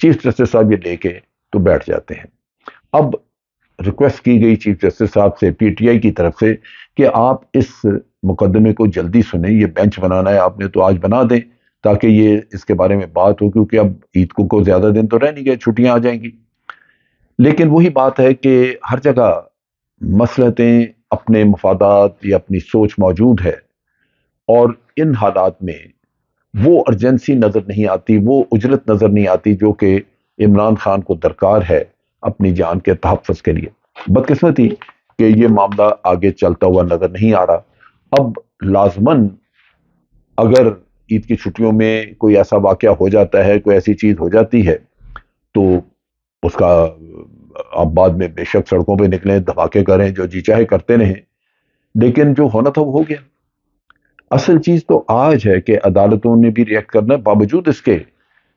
Chief justice صاحب یہ لے کے تو بیٹھ جاتے ہیں۔ اب ریکویسٹ کی گئی چیف جسٹس صاحب سے پی ٹی آئی کی طرف سے کہ آپ اس مقدمے کو جلدی سنیں، یہ بینچ بنانا ہے آپ نے تو آج بنا دیں تاکہ یہ اس کے بارے میں بات ہو، کیونکہ اب عید کو زیادہ دن تو رہ نہیں گئے، چھٹیاں آ جائیں گی۔ لیکن وہی بات ہے کہ ہر جگہ مصلحتیں، اپنے مفادات یا اپنی سوچ موجود ہے، اور ان حالات میں وہ ارجنسی نظر نہیں آتی، وہ اجلت نظر نہیں آتی جو کہ عمران خان کو درکار ہے اپنی جان کے تحفظ کے لیے۔ بدقسمتی کہ یہ معاملہ آگے چلتا ہوا نظر نہیں آ رہا۔ اب لازماً اگر عید کی چھٹیوں میں کوئی ایسا واقعہ ہو جاتا ہے، کوئی ایسی چیز ہو جاتی ہے، تو اس کا آپ بعد میں بے شک سڑکوں پہ نکلیں، دھماکے کریں، جو جی چاہے کرتے رہیں، لیکن جو ہونا تھا وہ ہو گیا۔ اصل چیز تو آج ہے کہ عدالتوں نے بھی ریئیکٹ کرنا ہے، باوجود اس کے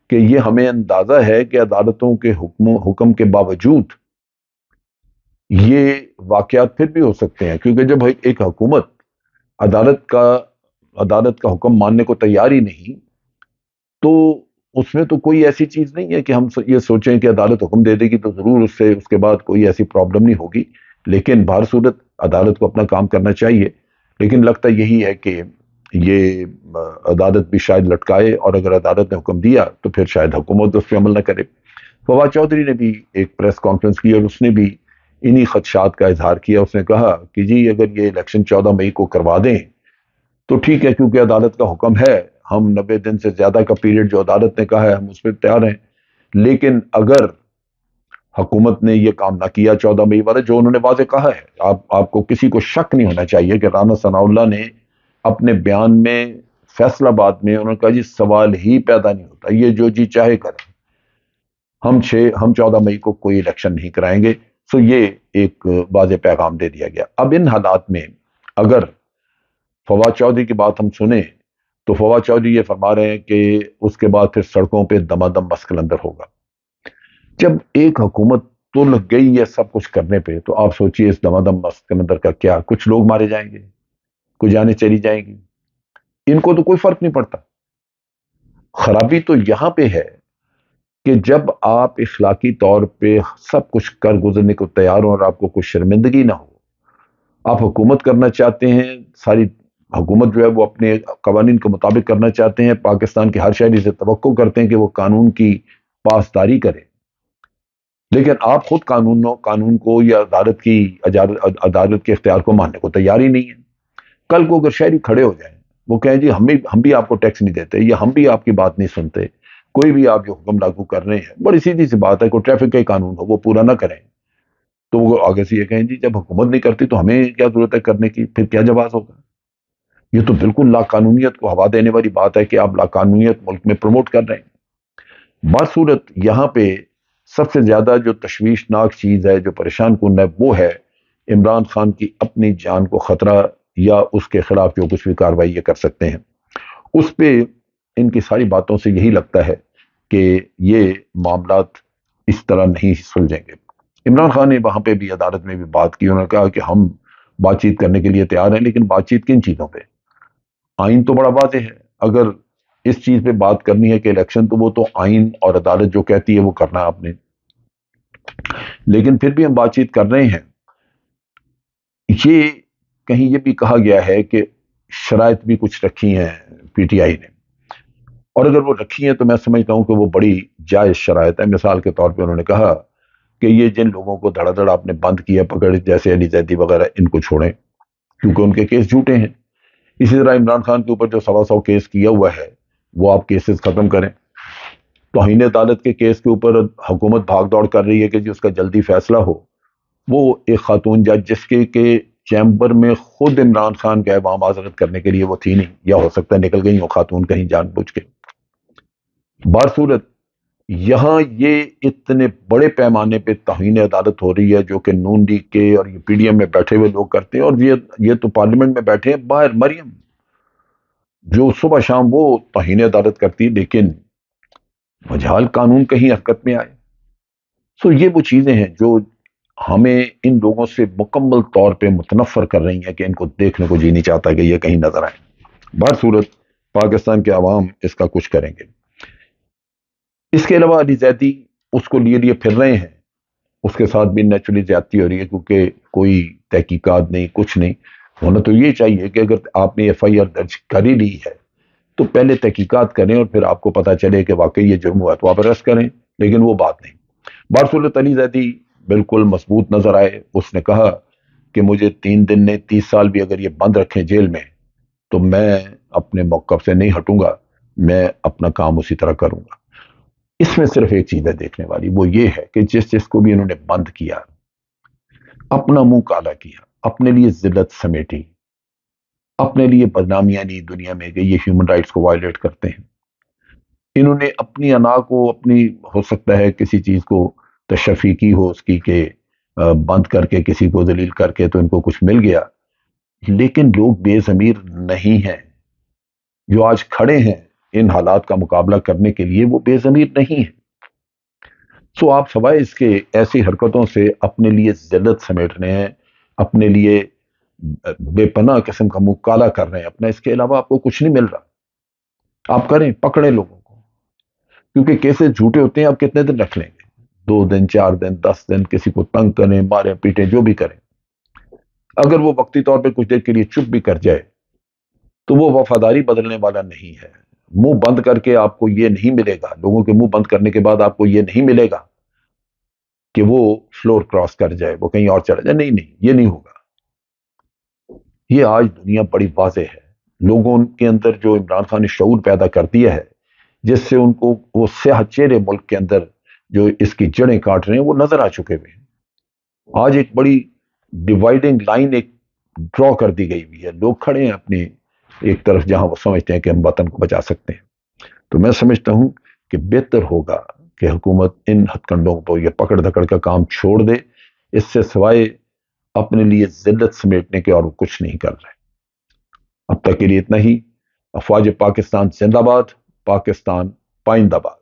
کہ یہ ہمیں اندازہ ہے کہ عدالتوں کے حکم کے باوجود یہ واقعات پھر بھی ہو سکتے ہیں، کیونکہ جب ایک حکومت عدالت کا حکم ماننے کو تیار ہی نہیں، تو اس میں تو کوئی ایسی چیز نہیں ہے کہ ہم یہ سوچیں کہ عدالت حکم دے دے گی تو ضرور اس کے بعد کوئی ایسی پرابلم نہیں ہوگی۔ لیکن بہر صورت عدالت کو اپنا کام کرنا چاہیے، لیکن لگتا یہی ہے کہ یہ عدالت بھی شاید لٹکائے، اور اگر عدالت نے حکم دیا تو پھر شاید حکومت اس پہ عمل نہ کرے۔ فواد چودھری نے بھی ایک پریس کانفرنس کی اور اس نے بھی انہی خدشات کا اظہار کیا۔ اس نے کہا کہ جی اگر یہ الیکشن 14 مئی کو کروا دیں تو ٹھیک ہے، کیونکہ عدالت کا حکم ہے، ہم 90 دن سے زیادہ کا پیریڈ جو عدالت نے کہا ہے ہم اس پہ تیار ہیں۔ لیکن اگر حکومت نے یہ کام نہ کیا 14 مئی والا جو انہوں نے واضح کہا ہے، آپ کو کسی کو شک نہیں ہونا چاہیے کہ رانا ثناء اللہ نے اپنے بیان میں فیصلہ باد میں انہوں نے کہا جی سوال ہی پیدا نہیں ہوتا، یہ جو جی چاہے کریں، ہم 14 مئی کو کوئی الیکشن نہیں کرائیں گے۔ سو یہ ایک واضح پیغام دے دیا گیا۔ اب ان حالات میں اگر فواد چودھری کی بات ہم سنیں تو فواد چودھری یہ فرما رہے ہیں کہ اس کے بعد پھر سڑکوں پہ دمادم مس قلندر ہوگا۔ جب ایک حکومت تو لگ گئی ہے سب کچھ کرنے پہ، تو آپ سوچئے اس دمادم مس قلندر کا کیا، کچھ لوگ مارے جائیں گے، کچھ جانیں چلی جائیں گی، ان کو تو کوئی فرق نہیں پڑتا۔ خرابی تو یہاں پہ ہے کہ جب آپ اخلاقی طور پہ سب کچھ کر گزرنے کو تیار ہوں اور آپ کو کوئی شرمندگی نہ ہو، آپ حکومت کرنا چاہتے ہیں، ساری حکومت جو ہے وہ اپنے قوانین کے مطابق کرنا چاہتے ہیں، پاکستان کے ہر شہری سے توقع کرتے ہیں کہ وہ قانون کی پاسداری کرے، لیکن آپ خود قانون کو یا عدالت کے اختیار کو ماننے کو تیار ہی نہیں ہے۔ کل کو اگر شہری کھڑے ہو جائیں، وہ کہیں جی ہم بھی آپ کو ٹیکس نہیں دیتے، یا ہم بھی آپ کی بات نہیں سنتے، کوئی بھی آپ جو حکم لاگو کر رہے ہیں، بڑی سیدھی سی بات ہے، کوئی ٹریفک کا قانون ہو وہ پورا نہ کریں، تو وہ آگے سے یہ کہیں جی جب حکومت نہیں کرتی تو ہمیں کیا ضرورت ہے کرنے کی، پھر کیا جواز ہوگا؟ یہ تو بالکل لاقانونیت کو ہوا دینے والی بات ہے کہ آپ لاقانونیت ملک میں پروموٹ کر رہے ہیں۔ بصورت یہاں پہ سب سے زیادہ جو تشویشناک چیز ہے، جو پریشان کن ہے، وہ ہے عمران خان کی اپنی جان کو خطرہ، یا اس کے خلاف جو کچھ بھی کارروائی یہ کر سکتے ہیں، اس پہ ان کی ساری باتوں سے یہی لگتا ہے کہ یہ معاملات اس طرح نہیں سلجھیں گے۔ عمران خان نے وہاں پہ بھی عدالت میں بھی بات کی، انہوں نے کہا کہ ہم بات چیت کرنے کے لیے تیار ہیں، لیکن بات چیت کن چیزوں پہ؟ آئین تو بڑا واضح ہے، اگر اس چیز پہ بات کرنی ہے کہ الیکشن، تو وہ تو آئین اور عدالت جو کہتی ہے وہ کرنا ہے آپ نے، لیکن پھر بھی ہم بات چیت کر رہے ہیں۔ یہ کہیں یہ بھی کہا گیا ہے کہ شرائط بھی کچھ رکھی ہیں پی ٹی آئی نے، اور اگر وہ رکھی ہیں تو میں سمجھتا ہوں کہ وہ بڑی جائز شرائط ہے۔ مثال کے طور پہ انہوں نے کہا کہ یہ جن لوگوں کو دھڑا دھڑ آپ نے بند کیا پکڑ، جیسے علی زیدی وغیرہ، ان کو چھوڑیں کیونکہ ان کے کیس جھوٹے ہیں۔ اسی طرح عمران خان کے اوپر جو 125 کیس کیا ہوا ہے وہ آپ کیسز ختم کریں۔ توہین عدالت کے کیس کے اوپر حکومت بھاگ دوڑ کر رہی ہے کہ جی اس کا جلدی فیصلہ ہو، وہ ایک خاتون جج جس کے چیمبر میں خود عمران خان گئے وہاں معذرت کرنے کے لیے، وہ تھی نہیں، یا ہو سکتا ہے نکل گئی وہ خاتون کہیں جان بوجھ کے۔ بہرصورت یہاں یہ اتنے بڑے پیمانے پہ توہین عدالت ہو رہی ہے جو کہ نون لیگ کے اور یہ پی ڈی ایم میں بیٹھے ہوئے لوگ کرتے ہیں، اور یہ تو پارلیمنٹ میں بیٹھے ہیں، باہر مریم جو صبح شام وہ توہین عدالت کرتی، لیکن مجال قانون کہیں حرکت میں آئے۔ سو یہ وہ چیزیں ہیں جو ہمیں ان لوگوں سے مکمل طور پہ متنفر کر رہی ہیں کہ ان کو دیکھنے کو جی نہیں چاہتا کہ یہ کہیں نظر آئے۔ بہرصورت پاکستان کے عوام اس کا کچھ کریں گے۔ اس کے علاوہ علی زیدی اس کو لیے پھر رہے ہیں، اس کے ساتھ بھی نیچرلی زیادتی ہو رہی ہے، کیونکہ کوئی تحقیقات نہیں، کچھ نہیں ہونا۔ تو یہ چاہیے کہ اگر آپ نے ایف آئی آر درج کر ہی لی ہے تو پہلے تحقیقات کریں، اور پھر آپ کو پتا چلے کہ واقعی یہ جرم ہوا تو آپ اریسٹ کریں، لیکن وہ بات نہیں۔ بارصورت علی زیدی بالکل مضبوط نظر آئے، اس نے کہا کہ مجھے 3 دن نے 30 سال بھی اگر یہ بند رکھیں جیل میں تو میں اپنے موقف سے نہیں ہٹوں گا، میں اپنا کام اسی طرح کروں گا۔ اس میں صرف ایک چیز ہے دیکھنے والی، وہ یہ ہے کہ جس کو بھی انہوں نے بند کیا، اپنا منہ کالا کیا، اپنے لیے ذلت سمیٹی، اپنے لیے بدنامیاں لی دنیا میں کہ یہ ہیومن رائٹس کو وائلیٹ کرتے ہیں۔ انہوں نے اپنی انا کو، اپنی ہو سکتا ہے کسی چیز کو تشفی کی ہو اس کی کہ بند کر کے کسی کو ذلیل کر کے تو ان کو کچھ مل گیا، لیکن لوگ بے ضمیر نہیں ہیں جو آج کھڑے ہیں ان حالات کا مقابلہ کرنے کے لیے، وہ بے ضمیر نہیں ہیں۔ سو آپ سوائے اس کے ایسی حرکتوں سے اپنے لیے ذلت سمیٹ رہے ہیں، اپنے لیے بے پناہ قسم کا منہ کالا کر رہے ہیں اپنا، اس کے علاوہ آپ کو کچھ نہیں مل رہا۔ آپ کریں، پکڑیں لوگوں کو، کیونکہ کیسز جھوٹے ہوتے ہیں، آپ کتنے دن رکھ لیں گے؟ 2 دن، 4 دن، 10 دن، کسی کو تنگ کریں، ماریں پیٹیں، جو بھی کریں۔ اگر وہ وقتی طور پہ کچھ دیر کے لیے چپ بھی کر جائے تو وہ وفاداری بدلنے والا نہیں ہے۔ منہ بند کر کے آپ کو یہ نہیں ملے گا، لوگوں کے منہ بند کرنے کے بعد آپ کو یہ نہیں ملے گا کہ وہ فلور کراس کر جائے، وہ کہیں اور چلا جائے، نہیں نہیں، یہ نہیں ہوگا۔ یہ آج دنیا بڑی واضح ہے، لوگوں کے اندر جو عمران خان نے شعور پیدا کر دیا ہے، جس سے ان کو وہ سیاہ چہرے ملک کے اندر جو اس کی جڑیں کاٹ رہے ہیں وہ نظر آ چکے ہوئے ہیں۔ آج ایک بڑی ڈیوائیڈنگ لائن ایک ڈرا کر دی گئی ہوئی ہے، لوگ کھڑے ہیں اپنی ایک طرف جہاں وہ سمجھتے ہیں کہ ہم وطن کو بچا سکتے ہیں۔ تو میں سمجھتا ہوں کہ بہتر ہوگا کہ حکومت ان ہتھ کنڈوں کو، یہ پکڑ دھکڑ کا کام چھوڑ دے، اس سے سوائے اپنے لیے ذلت سمیٹنے کے اور وہ کچھ نہیں کر رہے۔ اب تک کے لیے اتنا ہی۔ افواج پاکستان زندہ باد، پاکستان پائندہ باد۔